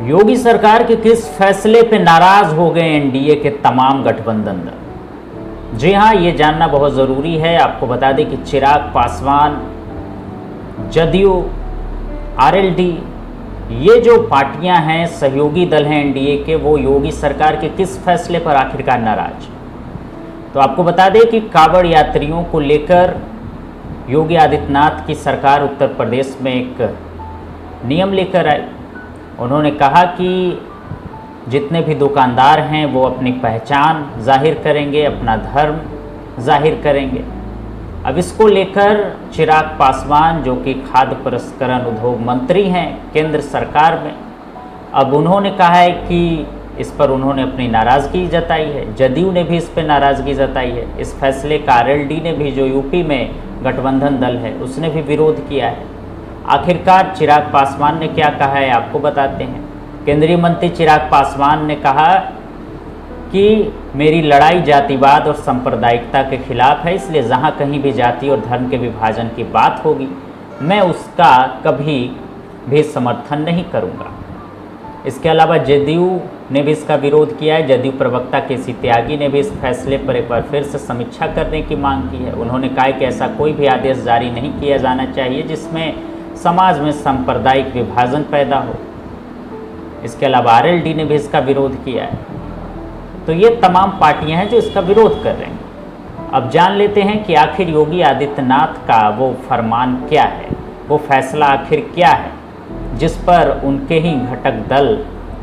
योगी सरकार के किस फैसले पे नाराज हो गए एनडीए के तमाम गठबंधन दल? जी हां, ये जानना बहुत ज़रूरी है। आपको बता दें कि चिराग पासवान, जदयू, आरएलडी, ये जो पार्टियां हैं, सहयोगी दल हैं एनडीए के, वो योगी सरकार के किस फैसले पर आखिरकार नाराज? तो आपको बता दें कि कांवड़ यात्रियों को लेकर योगी आदित्यनाथ की सरकार उत्तर प्रदेश में एक नियम लेकर आई। उन्होंने कहा कि जितने भी दुकानदार हैं वो अपनी पहचान जाहिर करेंगे, अपना धर्म जाहिर करेंगे। अब इसको लेकर चिराग पासवान, जो कि खाद्य प्रसंस्करण उद्योग मंत्री हैं केंद्र सरकार में, अब उन्होंने कहा है कि इस पर उन्होंने अपनी नाराज़गी जताई है। जदयू ने भी इस पर नाराज़गी जताई है। इस फैसले का आरएलडी ने भी, जो यूपी में गठबंधन दल है, उसने भी विरोध किया है। आखिरकार चिराग पासवान ने क्या कहा है आपको बताते हैं। केंद्रीय मंत्री चिराग पासवान ने कहा कि मेरी लड़ाई जातिवाद और सांप्रदायिकता के खिलाफ है, इसलिए जहां कहीं भी जाति और धर्म के विभाजन की बात होगी मैं उसका कभी भी समर्थन नहीं करूंगा। इसके अलावा जदयू ने भी इसका विरोध किया है। जदयू प्रवक्ता केसी त्यागी ने भी इस फैसले पर एक बार फिर से समीक्षा करने की मांग की है। उन्होंने कहा कि ऐसा कोई भी आदेश जारी नहीं किया जाना चाहिए जिसमें समाज में सांप्रदायिक विभाजन पैदा हो। इसके अलावा आरएलडी ने भी इसका विरोध किया है। तो ये तमाम पार्टियां हैं जो इसका विरोध कर रहे हैं। अब जान लेते हैं कि आखिर योगी आदित्यनाथ का वो फरमान क्या है, वो फैसला आखिर क्या है जिस पर उनके ही घटक दल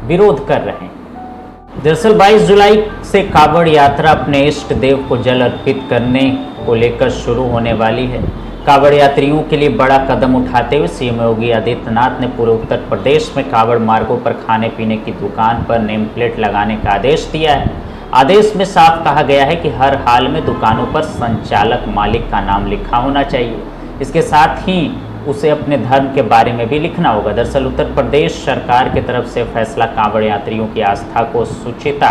विरोध कर रहे हैं। दरअसल 22 जुलाई से कांवड़ यात्रा अपने इष्ट देव को जल अर्पित करने को लेकर शुरू होने वाली है। कांवड़ यात्रियों के लिए बड़ा कदम उठाते हुए सीएम योगी आदित्यनाथ ने पूरे उत्तर प्रदेश में कांवड़ मार्गों पर खाने पीने की दुकान पर नेम प्लेट लगाने का आदेश दिया है। आदेश में साफ कहा गया है कि हर हाल में दुकानों पर संचालक मालिक का नाम लिखा होना चाहिए। इसके साथ ही उसे अपने धर्म के बारे में भी लिखना होगा। दरअसल उत्तर प्रदेश सरकार की तरफ से फैसला कांवड़ यात्रियों की आस्था को सुचिता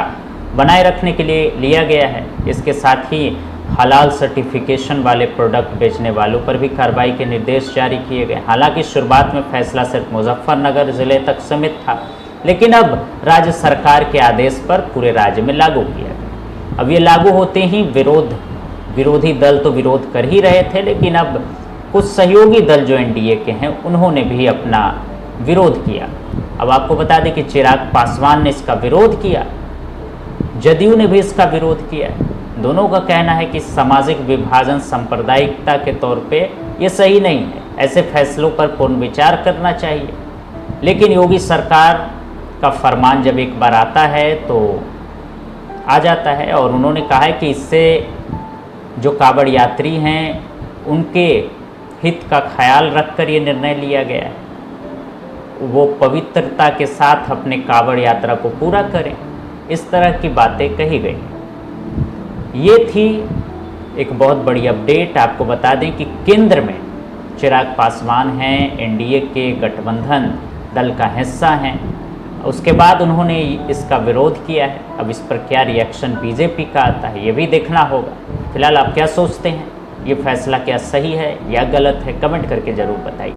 बनाए रखने के लिए लिया गया है। इसके साथ ही हलाल सर्टिफिकेशन वाले प्रोडक्ट बेचने वालों पर भी कार्रवाई के निर्देश जारी किए गए। हालांकि शुरुआत में फैसला सिर्फ मुजफ्फरनगर जिले तक सीमित था, लेकिन अब राज्य सरकार के आदेश पर पूरे राज्य में लागू किया गया। अब ये लागू होते ही विरोधी दल तो विरोध कर ही रहे थे, लेकिन अब कुछ सहयोगी दल जो एनडीए के हैं उन्होंने भी अपना विरोध किया। अब आपको बता दें कि चिराग पासवान ने इसका विरोध किया, जदयू ने भी इसका विरोध किया। दोनों का कहना है कि सामाजिक विभाजन सांप्रदायिकता के तौर पे ये सही नहीं है, ऐसे फैसलों पर पुनर्विचार करना चाहिए। लेकिन योगी सरकार का फरमान जब एक बार आता है तो आ जाता है, और उन्होंने कहा है कि इससे जो कांवड़ यात्री हैं उनके हित का ख्याल रखकर ये निर्णय लिया गया है। वो पवित्रता के साथ अपने कांवड़ यात्रा को पूरा करें, इस तरह की बातें कही गई। ये थी एक बहुत बड़ी अपडेट। आपको बता दें कि केंद्र में चिराग पासवान हैं, एनडीए के गठबंधन दल का हिस्सा हैं। उसके बाद उन्होंने इसका विरोध किया है। अब इस पर क्या रिएक्शन बीजेपी का आता है ये भी देखना होगा। फिलहाल आप क्या सोचते हैं, ये फैसला क्या सही है या गलत है, कमेंट करके ज़रूर बताइए।